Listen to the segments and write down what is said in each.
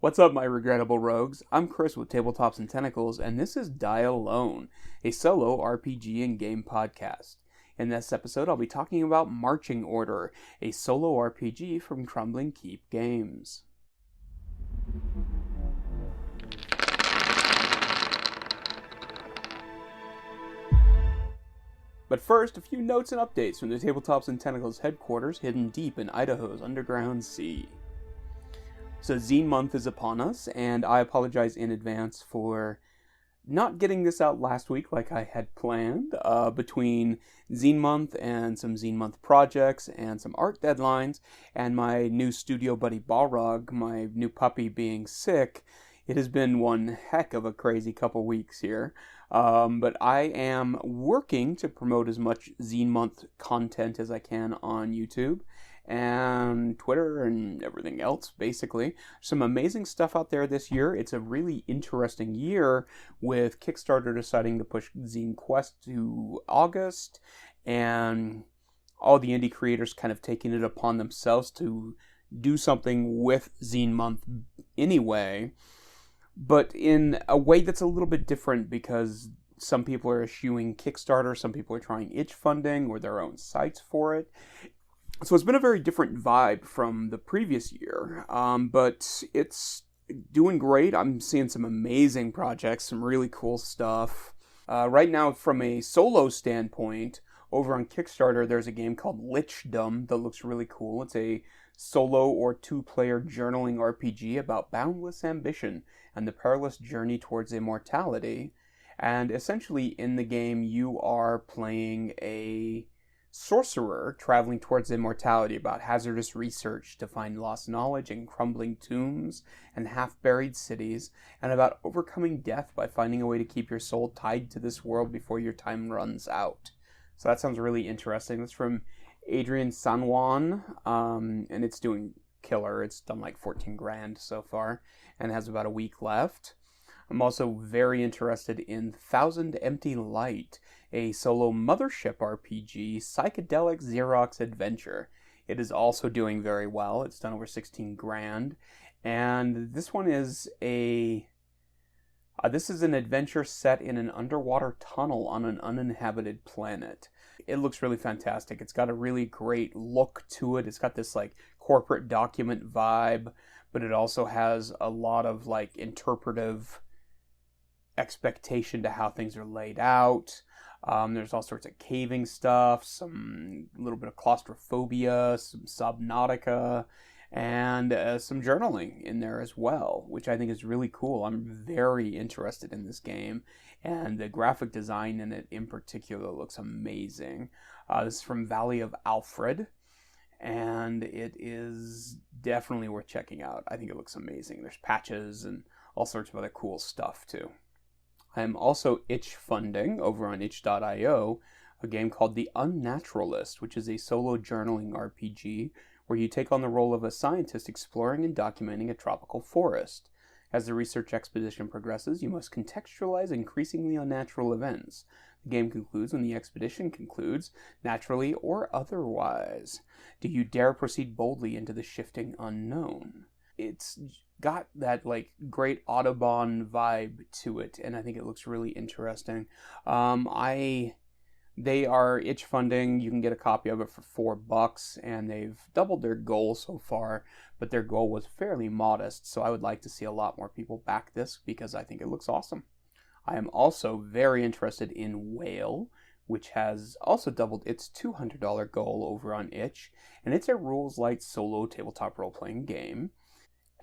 What's up, my regrettable rogues? I'm Chris with Tabletops and Tentacles, and this is Die Alone, a solo RPG and game podcast. In this episode, I'll be talking about Marching Order, a solo RPG from Crumbling Keep games. But first, a few notes and updates from the Tabletops and Tentacles headquarters hidden deep in Idaho's underground sea. So Zine Month is upon us, and I apologize in advance for not getting this out last week like I had planned. Between Zine Month and some Zine Month projects and some art deadlines, and my new studio buddy Balrog, my new puppy, being sick, it has been one heck of a crazy couple weeks here. But I am working to promote as much Zine Month content as I can on YouTube and Twitter and everything else, basically. Some amazing stuff out there this year. It's a really interesting year with Kickstarter deciding to push Zine Quest to August, and all the indie creators kind of taking it upon themselves to do something with Zine Month anyway, but in a way that's a little bit different because some people are eschewing Kickstarter, some people are trying itch funding or their own sites for it. So it's been a very different vibe from the previous year, but it's doing great. I'm seeing some amazing projects, some really cool stuff. Right now, from a solo standpoint, over on Kickstarter, there's a game called Lichdom that looks really cool. It's a solo or two-player journaling RPG about boundless ambition and the perilous journey towards immortality. And essentially, in the game, you are playing a sorcerer traveling towards immortality about hazardous research to find lost knowledge in crumbling tombs and half-buried cities, and about overcoming death by finding a way to keep your soul tied to this world before your time runs out. So that sounds really interesting. That's from Adrian San Juan, and it's doing killer. It's done like 14 grand so far and has about a week left. I'm also very interested in Thousand Empty Light, a solo mothership RPG, psychedelic Xerox adventure. It is also doing very well. It's done over 16 grand. And this one is this is an adventure set in an underwater tunnel on an uninhabited planet. It looks really fantastic. It's got a really great look to it. It's got this like corporate document vibe, but it also has a lot of like interpretive expectation to how things are laid out. There's all sorts of caving stuff, some little bit of claustrophobia, some subnautica, and some journaling in there as well, which I think is really cool. I'm very interested in this game, and the graphic design in it in particular looks amazing. This is from Valley of Alfred, and it is definitely worth checking out. I think it looks amazing. There's patches and all sorts of other cool stuff too. I am also itch funding over on itch.io a game called The Unnaturalist, which is a solo journaling RPG where you take on the role of a scientist exploring and documenting a tropical forest. As the research expedition progresses, you must contextualize increasingly unnatural events. The game concludes when the expedition concludes, naturally or otherwise. Do you dare proceed boldly into the shifting unknown? It's got that like great Audubon vibe to it, and I think it looks really interesting. They are itch funding. You can get a copy of it for $4, and they've doubled their goal so far, but their goal was fairly modest, so I would like to see a lot more people back this because I think it looks awesome. I am also very interested in Whale, which has also doubled its $200 goal over on itch, and it's a rules-light solo tabletop role-playing game.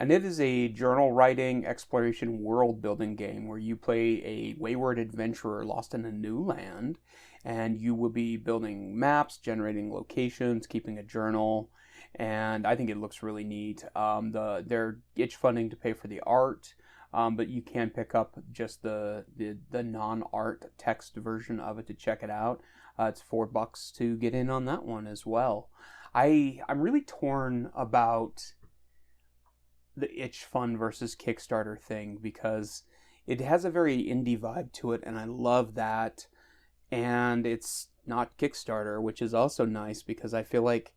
And it is a journal writing, exploration, world building game where you play a wayward adventurer lost in a new land, and you will be building maps, generating locations, keeping a journal, and I think it looks really neat. They're itch funding to pay for the art, but you can pick up just the non-art text version of it to check it out. It's $4 to get in on that one as well. I'm really torn about the itch fund versus Kickstarter thing because it has a very indie vibe to it, and I love that. And it's not Kickstarter, which is also nice because I feel like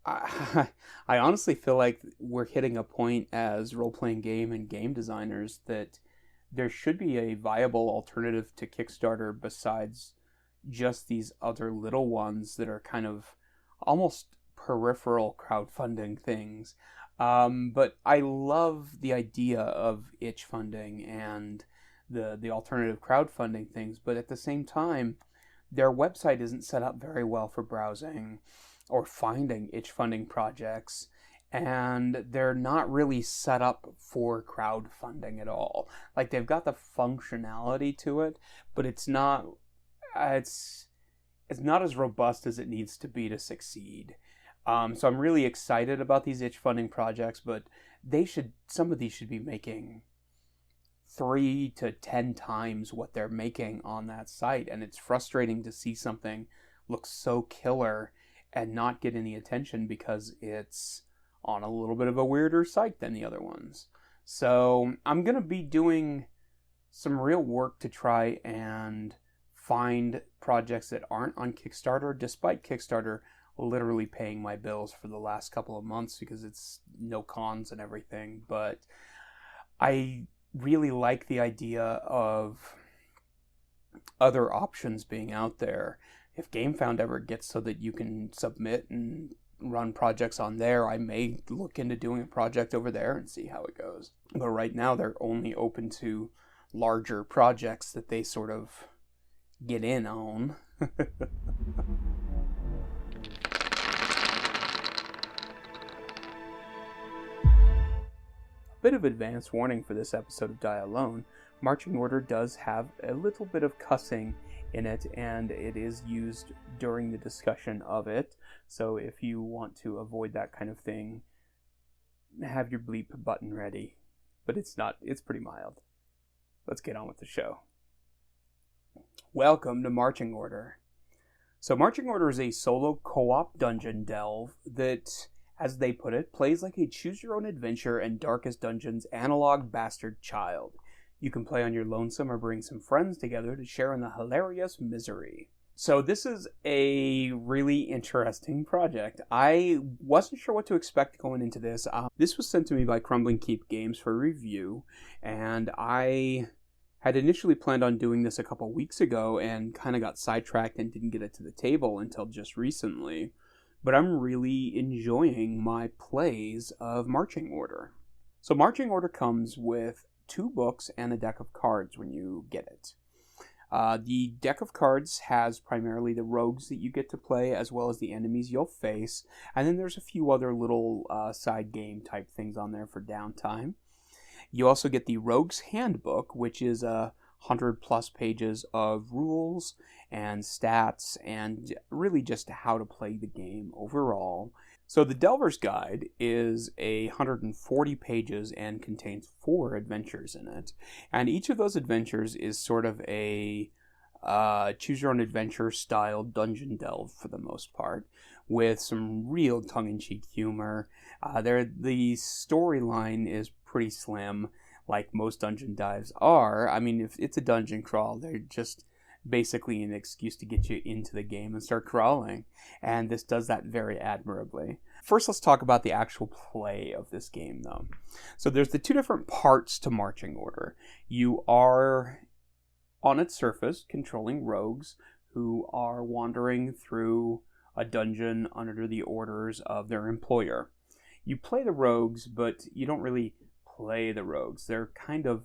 I, I honestly feel like we're hitting a point as role-playing game and game designers that there should be a viable alternative to Kickstarter besides just these other little ones that are kind of almost peripheral crowdfunding things. But I love the idea of itch funding and the alternative crowdfunding things, but at the same time, their website isn't set up very well for browsing or finding itch funding projects, and they're not really set up for crowdfunding at all. Like, they've got the functionality to it, but it's not it's not as robust as it needs to be to succeed. So I'm really excited about these itch funding projects, but some of these should be making 3 to 10 times what they're making on that site, and it's frustrating to see something look so killer and not get any attention because it's on a little bit of a weirder site than the other ones. So I'm going to be doing some real work to try and find projects that aren't on Kickstarter, despite Kickstarter literally paying my bills for the last couple of months because it's no cons and everything. But I really like the idea of other options being out there. If GameFound ever gets so that you can submit and run projects on there, I may look into doing a project over there and see how it goes. But right now they're only open to larger projects that they sort of get in on. Bit of advance warning for this episode of Die Alone. Marching Order does have a little bit of cussing in it, and it is used during the discussion of it. So if you want to avoid that kind of thing, have your bleep button ready. But it's pretty mild. Let's get on with the show. Welcome to Marching Order. So Marching Order is a solo co-op dungeon delve that, as they put it, plays like a choose-your-own-adventure and Darkest Dungeon's analog bastard child. You can play on your lonesome or bring some friends together to share in the hilarious misery. So this is a really interesting project. I wasn't sure what to expect going into this. This was sent to me by Crumbling Keep Games for review, and I had initially planned on doing this a couple weeks ago and kind of got sidetracked and didn't get it to the table until just recently. But I'm really enjoying my plays of Marching Order. So Marching Order comes with 2 books and a deck of cards when you get it. The deck of cards has primarily the rogues that you get to play, as well as the enemies you'll face, and then there's a few other little side game type things on there for downtime. You also get the Rogue's Handbook, which is 100 plus pages of rules and stats and really just how to play the game overall. So the Delver's Guide is 140 pages and contains 4 adventures in it. And each of those adventures is sort of a choose-your-own-adventure style dungeon delve for the most part, with some real tongue-in-cheek humor. The storyline is pretty slim, like most dungeon dives are. I mean, if it's a dungeon crawl, they're just basically an excuse to get you into the game and start crawling, and this does that very admirably. First, let's talk about the actual play of this game, though. So there's the 2 different parts to Marching Order. You are, on its surface, controlling rogues who are wandering through a dungeon under the orders of their employer. You play the rogues, but you don't really play the rogues. They're kind of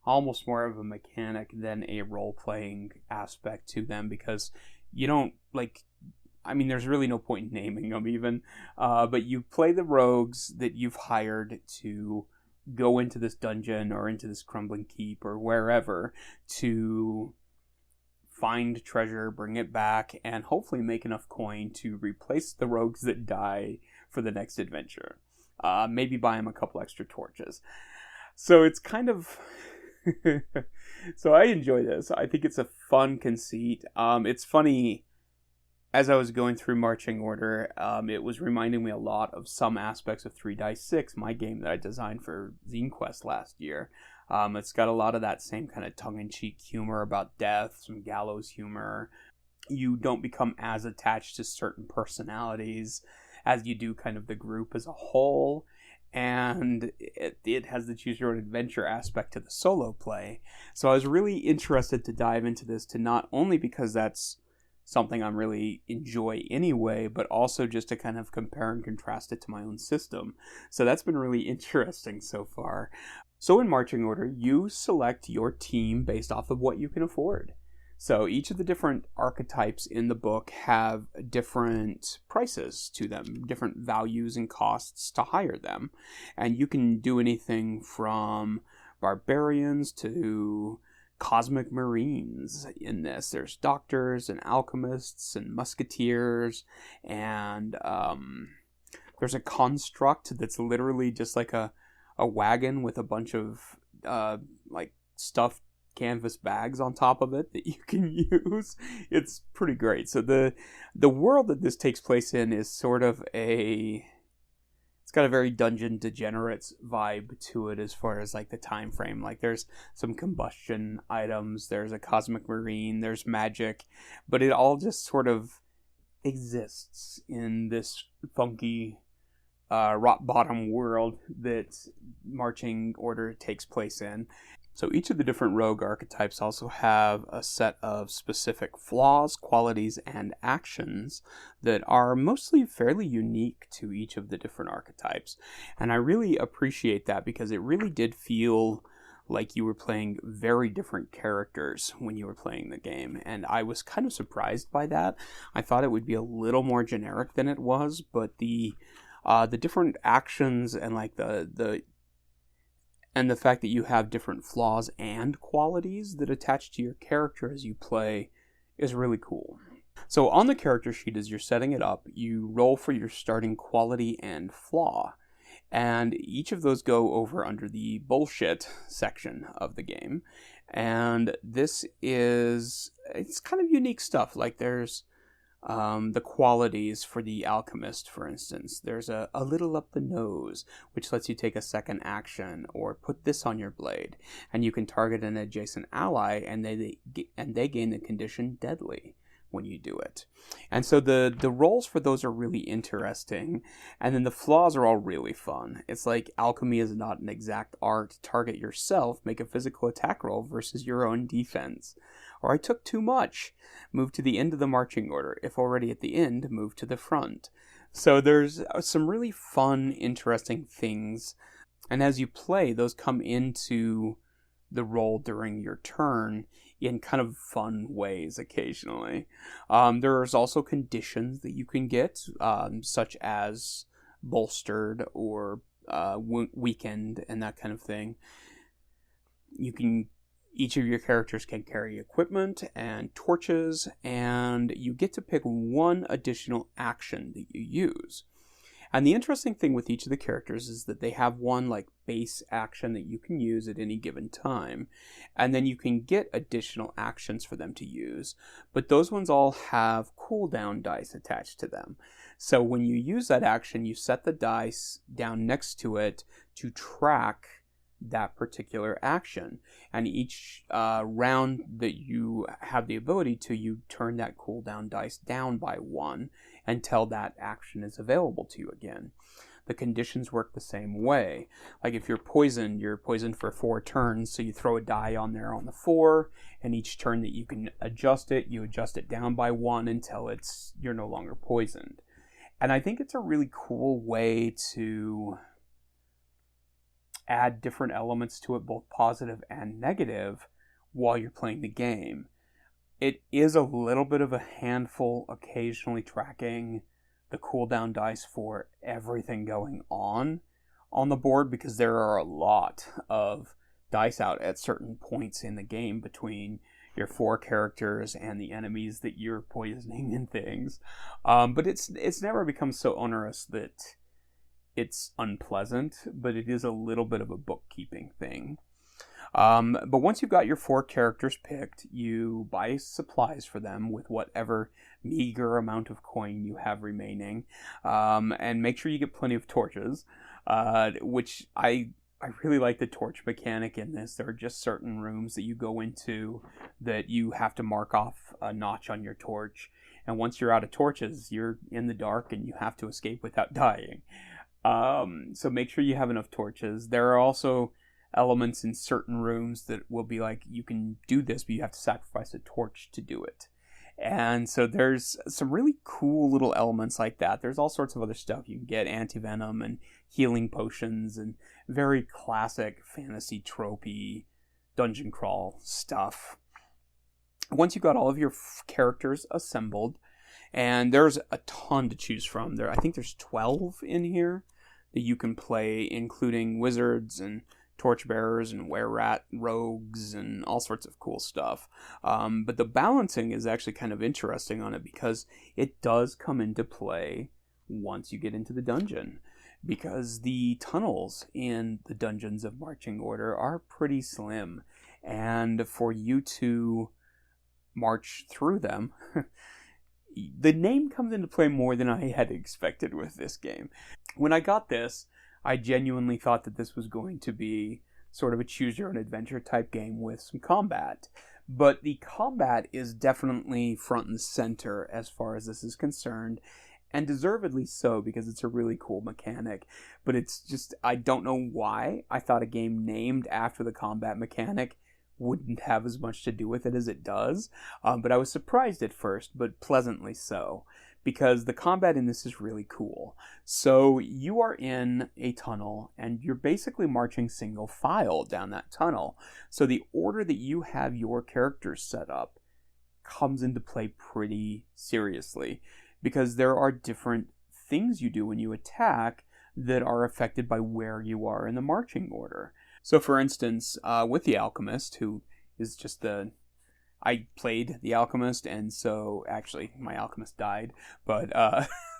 almost more of a mechanic than a role-playing aspect to them, because you don't, there's really no point in naming them even, but you play the rogues that you've hired to go into this dungeon or into this Crumbling Keep or wherever to find treasure, bring it back, and hopefully make enough coin to replace the rogues that die for the next adventure. Maybe buy them a couple extra torches. So it's kind of... So I enjoy this. I think it's a fun conceit. It's funny, as I was going through Marching Order, it was reminding me a lot of some aspects of 3 Dice 6, my game that I designed for Zine Quest last year. It's got a lot of that same kind of tongue-in-cheek humor about death, some gallows humor. You don't become as attached to certain personalities, as you do kind of the group as a whole. And it has the choose your own adventure aspect to the solo play. So I was really interested to dive into this, to not only because that's something I'm really enjoy anyway, but also just to kind of compare and contrast it to my own system. So that's been really interesting so far. So in marching order, you select your team based off of what you can afford. So each of the different archetypes in the book have different prices to them, different values and costs to hire them. And you can do anything from barbarians to cosmic marines in this. There's doctors and alchemists and musketeers, and there's a construct that's literally just like a wagon with a bunch of like stuffed canvas bags on top of it that you can use. It's pretty great. So the world that this takes place in is sort of it's got a very Dungeon Degenerates vibe to it as far as like the time frame. Like there's some combustion items, there's a cosmic marine, there's magic, but it all just sort of exists in this funky rock bottom world that marching order takes place in. So each of the different rogue archetypes also have a set of specific flaws, qualities, and actions that are mostly fairly unique to each of the different archetypes. And I really appreciate that, because it really did feel like you were playing very different characters when you were playing the game. And I was kind of surprised by that. I thought it would be a little more generic than it was, but the different actions and like the fact that you have different flaws and qualities that attach to your character as you play is really cool. So on the character sheet, as you're setting it up, you roll for your starting quality and flaw. And each of those go over under the bullshit section of the game. And it's kind of unique stuff. Like there's the qualities for the alchemist, for instance. There's a little up the nose, which lets you take a second action, or put this on your blade, and you can target an adjacent ally, and they gain the condition deadly when you do it. And so the rolls for those are really interesting, and then the flaws are all really fun. It's like alchemy is not an exact art. Target yourself, make a physical attack roll versus your own defense. Or I took too much, move to the end of the marching order. If already at the end, move to the front. So there's some really fun, interesting things. And as you play, those come into the roll during your turn in kind of fun ways occasionally. There's also conditions that you can get, such as bolstered or weakened and that kind of thing. Each of your characters can carry equipment and torches, and you get to pick one additional action that you use. And the interesting thing with each of the characters is that they have one like base action that you can use at any given time, and then you can get additional actions for them to use, but those ones all have cooldown dice attached to them. So when you use that action, you set the dice down next to it to track that particular action, and each round that you have the ability to, you turn that cooldown dice down by 1 until that action is available to you again. The conditions work the same way. Like if you're poisoned for 4 turns, so you throw a die on there on the 4, and each turn that you can adjust it, you adjust it down by 1 until you're no longer poisoned. And I think it's a really cool way to add different elements to it, both positive and negative, while you're playing the game. It is a little bit of a handful occasionally tracking the cooldown dice for everything going on the board, because there are a lot of dice out at certain points in the game between your 4 characters and the enemies that you're poisoning and things. But it's never become so onerous that it's unpleasant, but it is a little bit of a bookkeeping thing. But once you've got your 4 characters picked, you buy supplies for them with whatever meager amount of coin you have remaining, and make sure you get plenty of torches, which I really like the torch mechanic in this. There are just certain rooms that you go into that you have to mark off a notch on your torch, And once you're out of torches, you're in the dark and you have to escape without dying. So make sure you have enough torches. There are also elements in certain rooms that will be like, you can do this, but you have to sacrifice a torch to do it. And so there's some really cool little elements like that. There's all sorts of other stuff. You can get anti-venom and healing potions and very classic fantasy tropey dungeon crawl stuff. Once you've got all of your characters assembled, and there's a ton to choose from. I think there's 12 in here that you can play, including wizards and torchbearers and were-rat rogues and all sorts of cool stuff. But the balancing is actually kind of interesting on it, because it does come into play once you get into the dungeon. Because the tunnels in the dungeons of Marching Order are pretty slim. And for you to march through them, the name comes into play more than I had expected with this game. When I got this, I genuinely thought that this was going to be sort of a choose-your-own-adventure type game with some combat. But the combat is definitely front and center as far as this is concerned, and deservedly so, because it's a really cool mechanic. But it's just, I don't know why I thought a game named after the combat mechanic wouldn't have as much to do with it as it does. But I was surprised at first, but pleasantly so, because the combat in this is really cool. So you are in a tunnel, and you're basically marching single file down that tunnel. So the order that you have your characters set up comes into play pretty seriously, because there are different things you do when you attack that are affected by where you are in the marching order. So for instance, with the Alchemist, who is just I played the Alchemist, and so actually my Alchemist died, but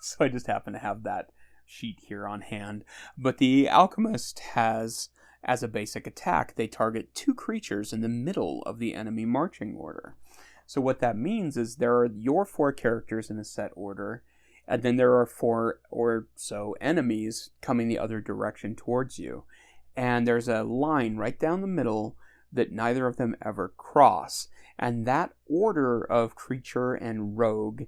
so I just happen to have that sheet here on hand. But the Alchemist has, as a basic attack, they target 2 creatures in the middle of the enemy marching order. So what that means is there are your 4 characters in a set order, and then there are 4 or so enemies coming the other direction towards you. And there's a line right down the middle that neither of them ever cross. And that order of creature and rogue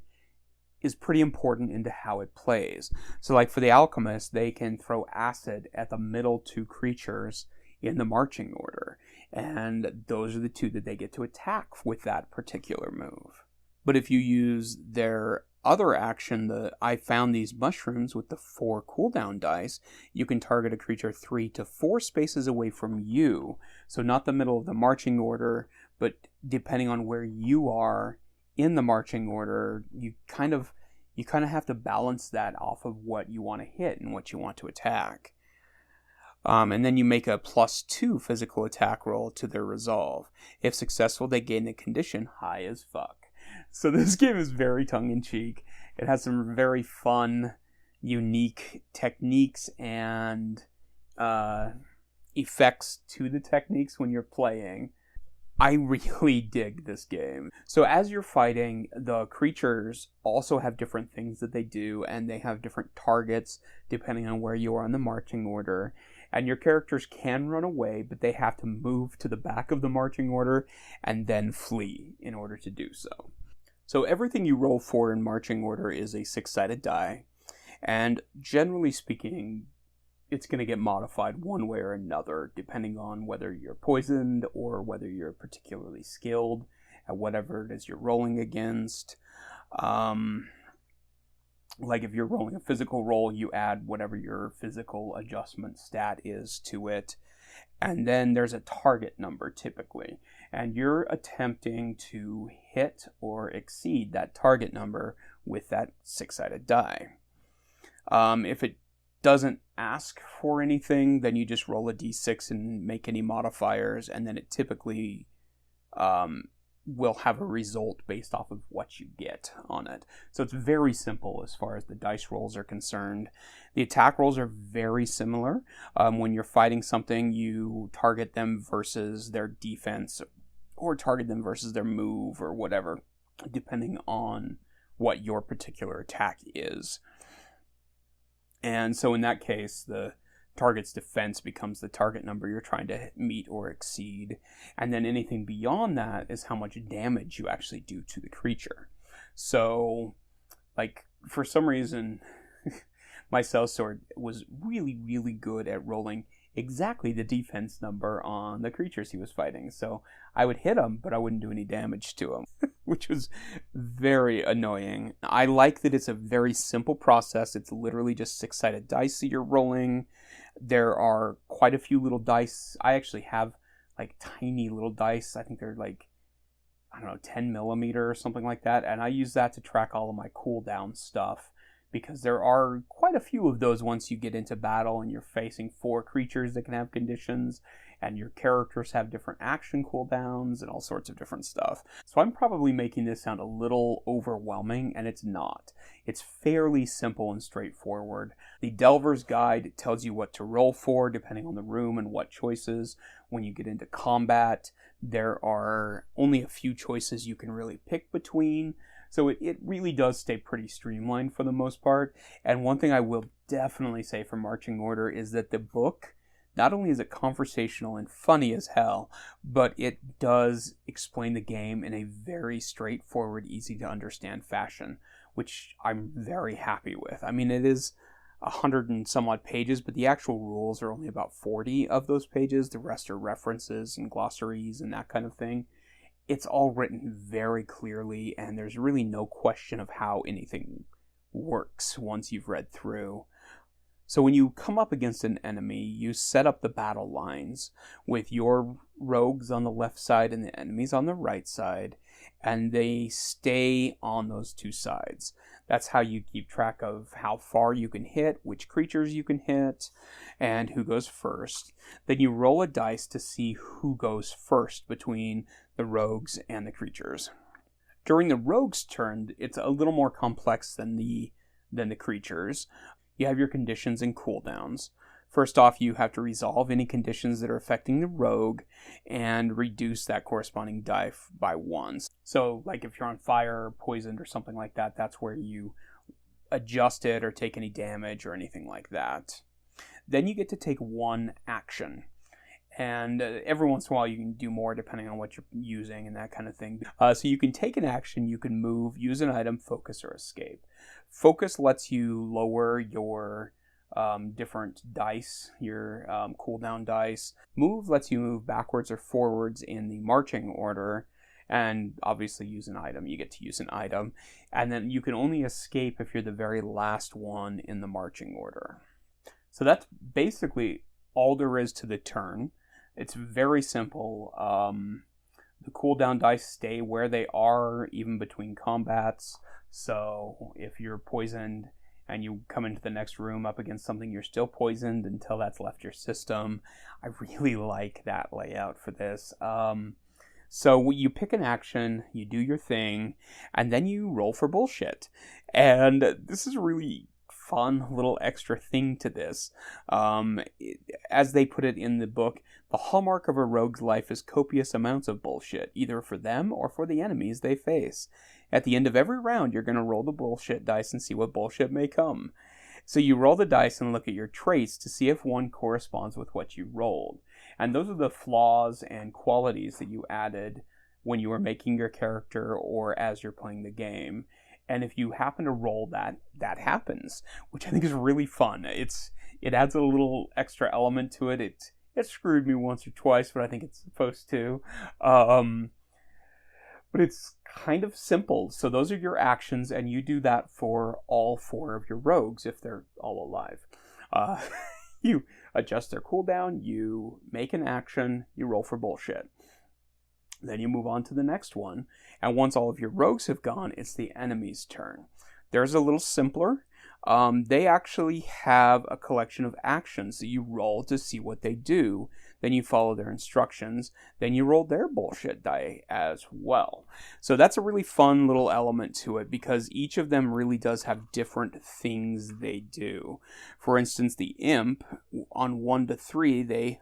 is pretty important into how it plays. So like for the Alchemist, they can throw acid at the middle 2 creatures in the marching order. And those are the 2 that they get to attack with that particular move. But if you use their other action, I found these mushrooms with the 4 cooldown dice, you can target a creature 3 to 4 spaces away from you. So not the middle of the marching order, but depending on where you are in the marching order, you kind of have to balance that off of what you want to hit and what you want to attack. And then you make a +2 physical attack roll to their resolve. If successful, they gain the condition high as fuck. So this game is very tongue-in-cheek. It has some very fun, unique techniques and effects to the techniques when you're playing. I really dig this game. So as you're fighting, the creatures also have different things that they do, and they have different targets depending on where you are in the marching order. And your characters can run away, but they have to move to the back of the marching order and then flee in order to do so. So everything you roll for in marching order is a 6-sided die, and generally speaking, it's going to get modified one way or another, depending on whether you're poisoned or whether you're particularly skilled at whatever it is you're rolling against. Like if you're rolling a physical roll, you add whatever your physical adjustment stat is to it. And then there's a target number typically, and you're attempting to hit or exceed that target number with that 6-sided die. If it doesn't ask for anything, then you just roll a d6 and make any modifiers, and then it typically will have a result based off of what you get on it. So it's very simple as far as the dice rolls are concerned. The attack rolls are very similar. When you're fighting something, you target them versus their defense, or target them versus their move, or whatever, depending on what your particular attack is. And so in that case, the target's defense becomes the target number you're trying to meet or exceed. And then anything beyond that is how much damage you actually do to the creature. So, like, for some reason, my sellsword was really, really good at rolling exactly the defense number on the creatures he was fighting. So I would hit him, but I wouldn't do any damage to him, which was very annoying. I like that it's a very simple process. It's literally just 6-sided dice that you're rolling. There are quite a few little dice. I actually have like tiny little dice. I think they're like, I don't know, 10 millimeter or something like that. And I use that to track all of my cooldown stuff, because there are quite a few of those once you get into battle and you're facing 4 creatures that can have conditions, and your characters have different action cooldowns and all sorts of different stuff. So I'm probably making this sound a little overwhelming, and it's not. It's fairly simple and straightforward. The Delver's Guide tells you what to roll for depending on the room and what choices. When you get into combat, there are only a few choices you can really pick between. So it really does stay pretty streamlined for the most part. And one thing I will definitely say for Marching Order is that the book, not only is it conversational and funny as hell, but it does explain the game in a very straightforward, easy to understand fashion, which I'm very happy with. I mean, it is 100 and some odd pages, but the actual rules are only about 40 of those pages. The rest are references and glossaries and that kind of thing. It's all written very clearly, and there's really no question of how anything works once you've read through. So when you come up against an enemy, you set up the battle lines with your rogues on the left side and the enemies on the right side, and they stay on those two sides. That's how you keep track of how far you can hit, which creatures you can hit, and who goes first. Then you roll a dice to see who goes first between the rogues and the creatures. During the rogue's turn, it's a little more complex than the creatures. You have your conditions and cooldowns. First off, you have to resolve any conditions that are affecting the rogue and reduce that corresponding die by 1. So, like if you're on fire or poisoned or something like that, that's where you adjust it or take any damage or anything like that. Then you get to take 1 action. And every once in a while you can do more depending on what you're using and that kind of thing. So you can take an action, you can move, use an item, focus, or escape. Focus lets you lower your different dice, your cooldown dice. Move lets you move backwards or forwards in the marching order. And obviously use an item. You get to use an item. And then you can only escape if you're the very last one in the marching order. So that's basically all there is to the turn. It's very simple. The cooldown dice stay where they are even between combats. So if you're poisoned and you come into the next room up against something, you're still poisoned until that's left your system. I really like that layout for this. So you pick an action, you do your thing, and then you roll for bullshit. And this is really fun little extra thing to this. As they put it in the book, the hallmark of a rogue's life is copious amounts of bullshit, either for them or for the enemies they face. At the end of every round, you're going to roll the bullshit dice and see what bullshit may come. So you roll the dice and look at your traits to see if one corresponds with what you rolled. And those are the flaws and qualities that you added when you were making your character or as you're playing the game. And if you happen to roll that, that happens, which I think is really fun. It adds a little extra element to it. It screwed me once or twice, but I think it's supposed to. But it's kind of simple. So those are your actions, and you do that for all 4 of your rogues if they're all alive. You adjust their cooldown, you make an action, you roll for bullshit. Then you move on to the next one. And once all of your rogues have gone, it's the enemy's turn. Theirs a little simpler. They actually have a collection of actions that you roll to see what they do. Then you follow their instructions. Then you roll their bullshit die as well. So that's a really fun little element to it because each of them really does have different things they do. For instance, the imp, on 1 to 3, they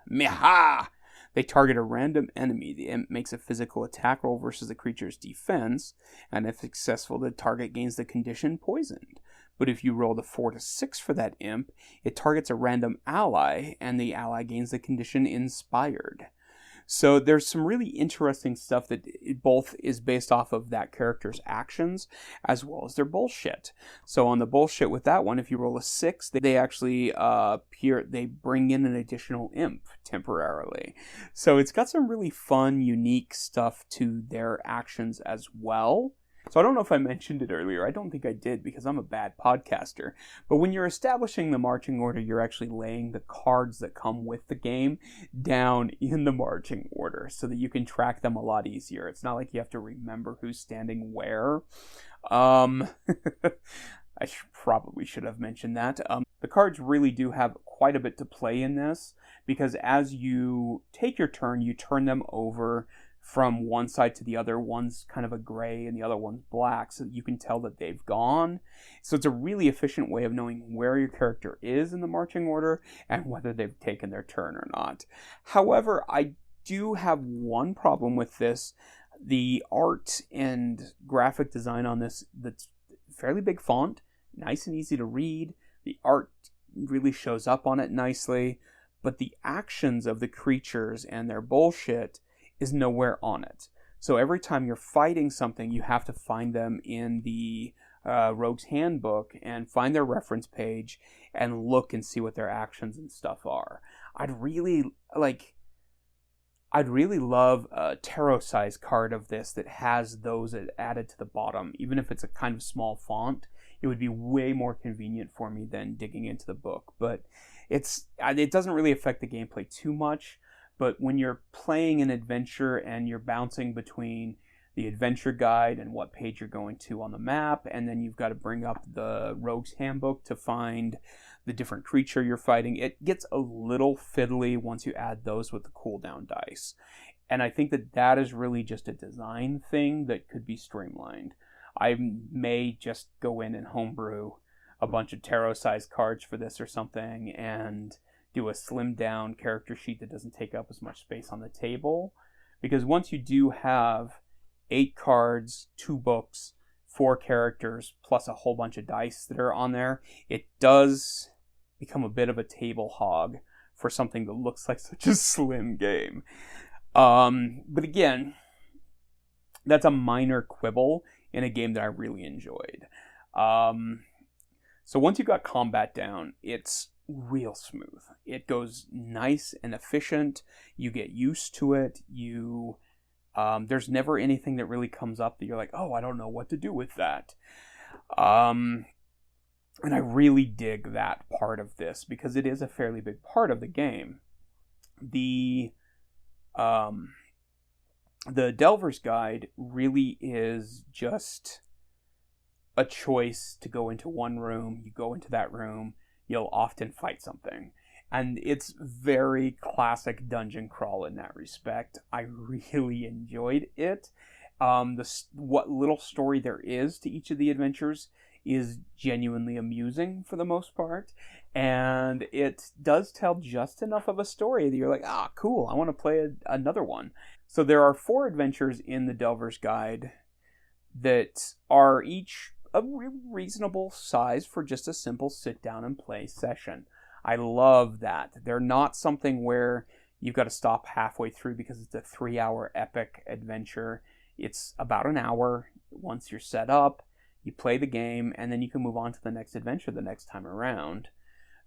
target a random enemy. The imp makes a physical attack roll versus the creature's defense, and if successful, the target gains the condition poisoned. But if you roll a 4 to 6 for that imp, it targets a random ally, and the ally gains the condition inspired. So there's some really interesting stuff that it both is based off of that character's actions as well as their bullshit. So on the bullshit with that one, if you roll a 6, they actually they bring in an additional imp temporarily. So it's got some really fun, unique stuff to their actions as well. So I don't know if I mentioned it earlier. I don't think I did because I'm a bad podcaster. But when you're establishing the marching order, you're actually laying the cards that come with the game down in the marching order so that you can track them a lot easier. It's not like you have to remember who's standing where. I probably should have mentioned that. The cards really do have quite a bit to play in this because as you take your turn, you turn them over from one side to the other. One's kind of a gray and the other one's black, so that you can tell that they've gone. So it's a really efficient way of knowing where your character is in the marching order and whether they've taken their turn or not. However, I do have one problem with this. The art and graphic design on this, that's fairly big font, nice and easy to read. The art really shows up on it nicely, but the actions of the creatures and their bullshit is nowhere on it. So every time you're fighting something, you have to find them in the Rogue's Handbook and find their reference page and look and see what their actions and stuff are. I'd really love a tarot-sized card of this that has those added to the bottom. Even if it's a kind of small font, it would be way more convenient for me than digging into the book. But it doesn't really affect the gameplay too much. But when you're playing an adventure and you're bouncing between the adventure guide and what page you're going to on the map, and then you've got to bring up the Rogue's Handbook to find the different creature you're fighting, it gets a little fiddly once you add those with the cooldown dice. And I think that is really just a design thing that could be streamlined. I may just go in and homebrew a bunch of tarot-sized cards for this or something and do a slimmed down character sheet that doesn't take up as much space on the table. Because once you do have 8 cards, 2 books, 4 characters, plus a whole bunch of dice that are on there, it does become a bit of a table hog for something that looks like such a slim game. But again, that's a minor quibble in a game that I really enjoyed. So once you got combat down, it's real smooth. It goes nice and efficient. You get used to it. There's never anything that really comes up that you're like, oh, I don't know what to do with that. And I really dig that part of this because it is a fairly big part of the game. The Delver's Guide really is just a choice to go into one room. You go into that room, you'll often fight something. And it's very classic dungeon crawl in that respect. I really enjoyed it. What little story there is to each of the adventures is genuinely amusing for the most part. And it does tell just enough of a story that you're like, cool, I want to play another one. So there are 4 adventures in the Delver's Guide that are each a reasonable size for just a simple sit down and play session. I love that. They're not something where you've got to stop halfway through because it's a 3-hour epic adventure. It's about an hour. Once you're set up, you play the game, and then you can move on to the next adventure the next time around.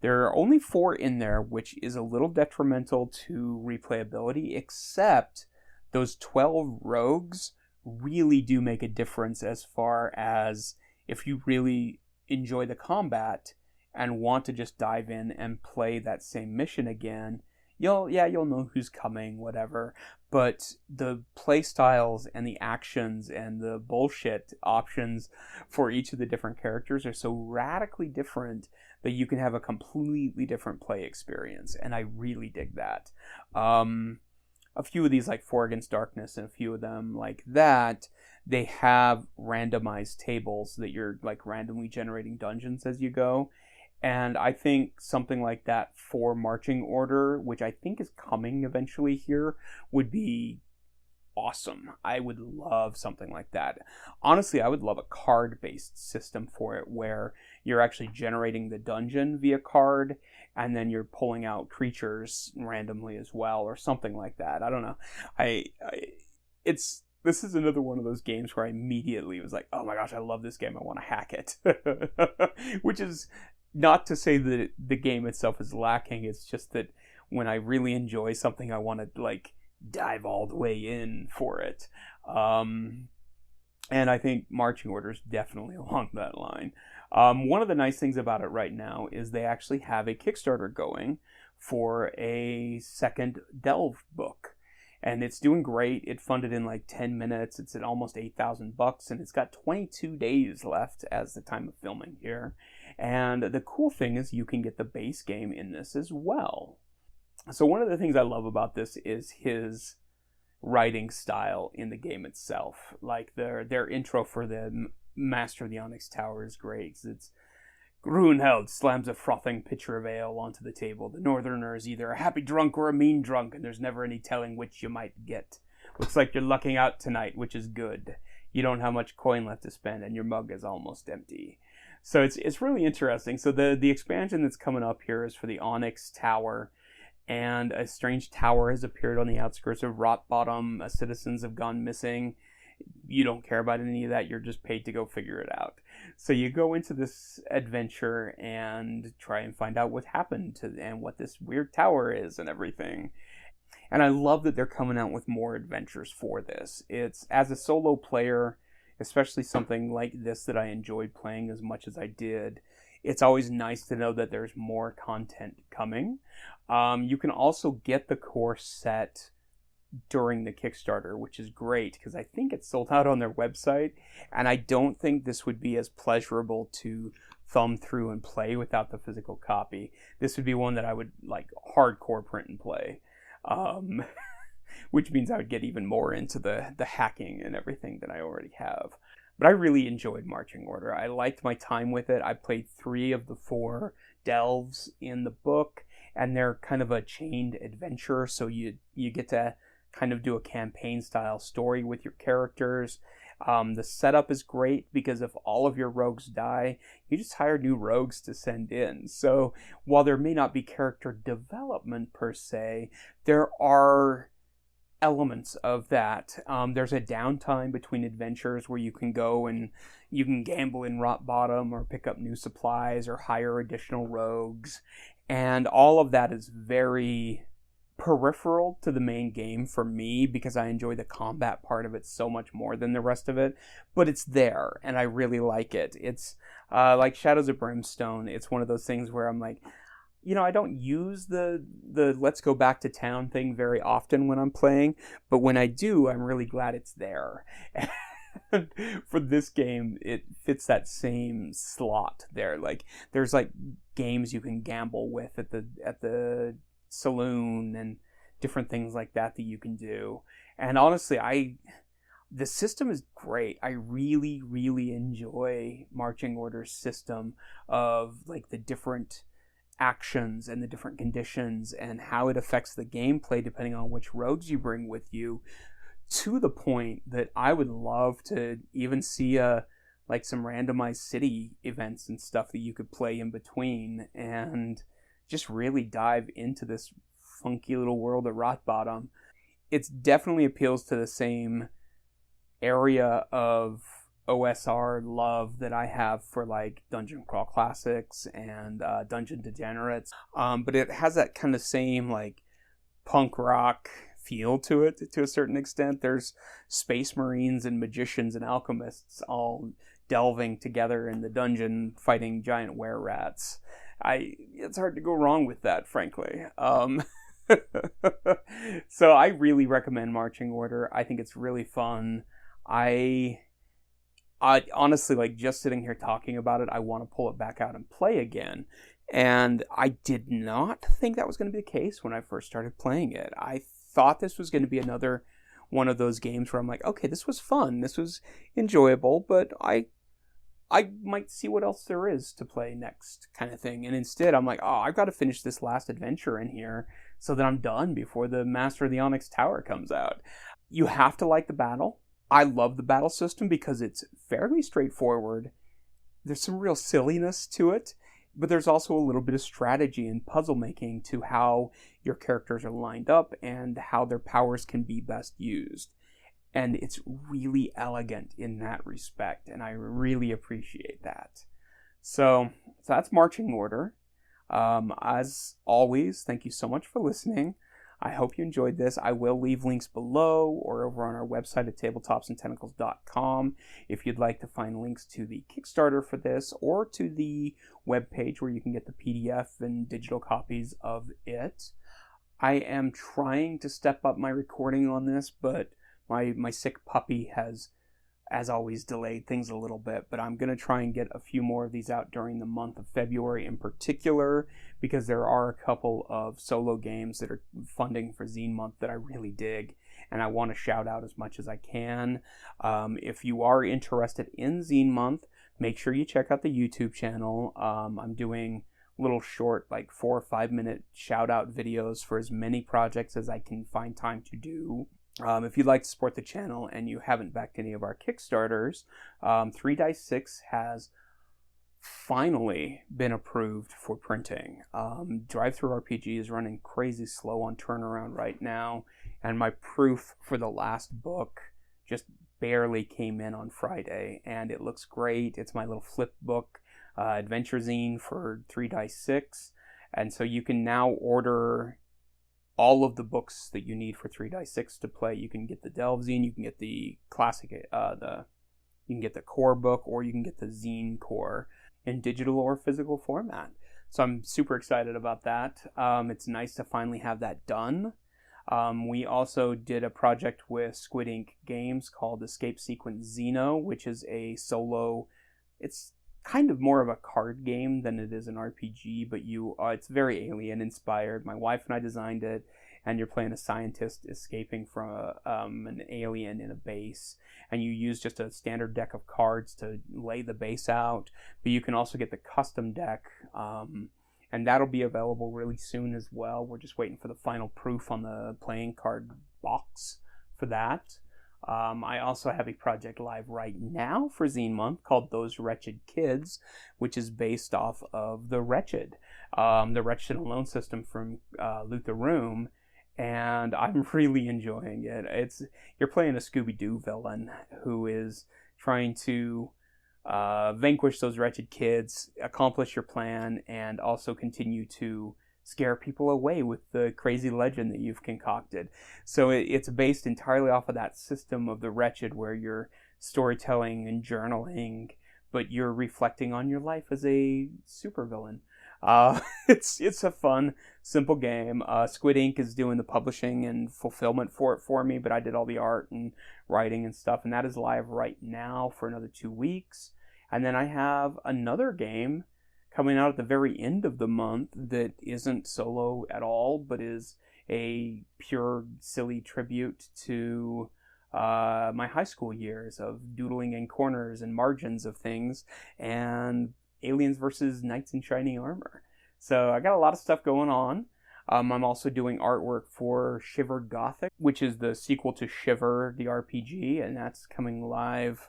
There are only 4 in there, which is a little detrimental to replayability, except those 12 rogues really do make a difference as far as if you really enjoy the combat and want to just dive in and play that same mission again, you'll know who's coming, whatever. But the play styles and the actions and the bullshit options for each of the different characters are so radically different that you can have a completely different play experience. And I really dig that. A few of these, like 4 Against Darkness, and a few of them like that, they have randomized tables that you're like randomly generating dungeons as you go. And I think something like that for Marching Order, which I think is coming eventually here, would be awesome. I would love something like that. Honestly, I would love a card-based system for it where you're actually generating the dungeon via card, and then you're pulling out creatures randomly as well, or something like that. I don't know. This is another one of those games where I immediately was like, oh my gosh, I love this game. I want to hack it. Which is not to say that the game itself is lacking. It's just that when I really enjoy something, I want to like dive all the way in for it. And I think Marching Orders definitely along that line. One of the nice things about it right now is they actually have a Kickstarter going for a second Delve book. And it's doing great. It funded in like 10 minutes. It's at almost $8,000, and it's got 22 days left as the time of filming here. And the cool thing is you can get the base game in this as well. So one of the things I love about this is his writing style in the game itself. Like their intro for the Master of the Onyx Tower is great. It's Grunheld slams a frothing pitcher of ale onto the table. The northerner is either a happy drunk or a mean drunk, and there's never any telling which you might get. Looks like you're lucking out tonight, which is good. You don't have much coin left to spend, and your mug is almost empty. So it's really interesting. So the expansion that's coming up here is for the Onyx Tower, and a strange tower has appeared on the outskirts of Rotbottom. Citizens have gone missing. You don't care about any of that. You're just paid to go figure it out. So you go into this adventure and try and find out what happened to and what this weird tower is and everything. And I love that they're coming out with more adventures for this. It's, as a solo player, especially something like this that I enjoyed playing as much as I did, it's always nice to know that there's more content coming. You can also get the core set during the Kickstarter, which is great because I think it's sold out on their website, and I don't think this would be as pleasurable to thumb through and play without the physical copy. This would be one that I would like hardcore print and play, which means I would get even more into the hacking and everything that I already have. But I really enjoyed Marching Order. I liked my time with it. I played 3 of the 4 delves in the book, and they're kind of a chained adventure, so you get to kind of do a campaign style story with your characters. The setup is great because if all of your rogues die, you just hire new rogues to send in. So while there may not be character development per se, there are elements of that. There's a downtime between adventures where you can go and you can gamble in Rotbottom or pick up new supplies or hire additional rogues. And all of that is very peripheral to the main game for me because I enjoy the combat part of it so much more than the rest of it, but it's there and I really like it. It's like Shadows of Brimstone. It's one of those things where I'm like, I don't use the let's go back to town thing very often when I'm playing, but when I do, I'm really glad it's there. And for this game, it fits that same slot there. Like there's like games you can gamble with at the saloon and different things like that you can do. And honestly, the system is great. I really, really enjoy Marching Order's system of like the different actions and the different conditions and how it affects the gameplay depending on which rogues you bring with you, to the point that I would love to even see like some randomized city events and stuff that you could play in between and just really dive into this funky little world of Rotbottom. It definitely appeals to the same area of OSR love that I have for like Dungeon Crawl Classics and Dungeon Degenerates. But it has that kind of same like punk rock feel to it to a certain extent. There's space marines and magicians and alchemists all delving together in the dungeon fighting giant were-rats. It's hard to go wrong with that, frankly. So I really recommend Marching Order. I think it's really fun. I honestly, like, just sitting here talking about it, I want to pull it back out and play again. And I did not think that was going to be the case when I first started playing it. I thought this was going to be another one of those games where I'm like, okay, this was fun, this was enjoyable, but I might see what else there is to play next kind of thing. And instead, I'm like, oh, I've got to finish this last adventure in here so that I'm done before the Master of the Onyx Tower comes out. You have to like the battle. I love the battle system because it's fairly straightforward. There's some real silliness to it, but there's also a little bit of strategy and puzzle making to how your characters are lined up and how their powers can be best used. And it's really elegant in that respect, and I really appreciate that. So that's Marching Order. As always, thank you so much for listening. I hope you enjoyed this. I will leave links below or over on our website at tabletopsandtentacles.com if you'd like to find links to the Kickstarter for this or to the webpage where you can get the PDF and digital copies of it. I am trying to step up my recording on this, but my sick puppy has, as always, delayed things a little bit, but I'm going to try and get a few more of these out during the month of February in particular, because there are a couple of solo games that are funding for Zine Month that I really dig, and I want to shout out as much as I can. If you are interested in Zine Month, make sure you check out the YouTube channel. I'm doing little short, like 4 or 5 minute shout out videos for as many projects as I can find time to do. If you'd like to support the channel and you haven't backed any of our Kickstarters, 3 Dice 6 has finally been approved for printing. Drive-Thru RPG is running crazy slow on turnaround right now, and my proof for the last book just barely came in on Friday, and it looks great. It's my little flip book adventure zine for 3 Dice 6, and so you can now order all of the books that you need for 3 Dice 6 to play. You can get the Delve zine, you can get the classic, you can get the core book, or you can get the zine core in digital or physical format. So I'm super excited about that. It's nice to finally have that done. We also did a project with Squid Ink Games called Escape Sequence Xeno, which is a solo, it's kind of more of a card game than it is an RPG, but it's very alien inspired. My wife and I designed it, and you're playing a scientist escaping from an alien in a base, and you use just a standard deck of cards to lay the base out, but you can also get the custom deck, and that'll be available really soon as well. We're just waiting for the final proof on the playing card box for that. I also have a project live right now for Zine Month called Those Wretched Kids, which is based off of The Wretched and Alone system from Loot the Room, and I'm really enjoying it. You're playing a Scooby-Doo villain who is trying to vanquish those wretched kids, accomplish your plan, and also continue to scare people away with the crazy legend that you've concocted. So it's based entirely off of that system of The Wretched, where you're storytelling and journaling, but you're reflecting on your life as a supervillain. It's a fun, simple game. Squid Ink is doing the publishing and fulfillment for it for me, but I did all the art and writing and stuff, and that is live right now for another 2 weeks. And then I have another game coming out at the very end of the month that isn't solo at all, but is a pure silly tribute to my high school years of doodling in corners and margins of things, and aliens versus knights in shiny armor. So I got a lot of stuff going on. I'm also doing artwork for Shiver Gothic, which is the sequel to Shiver the RPG, and that's coming live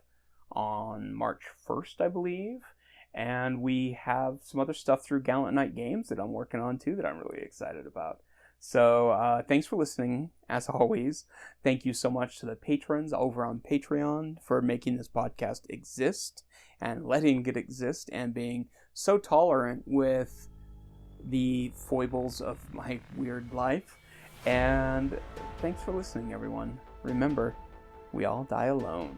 on March 1st, I believe. And we have some other stuff through Gallant Knight Games that I'm working on too that I'm really excited about. So thanks for listening, as always. Thank you so much to the patrons over on Patreon for making this podcast exist and letting it exist and being so tolerant with the foibles of my weird life. And thanks for listening, everyone. Remember, we all die alone.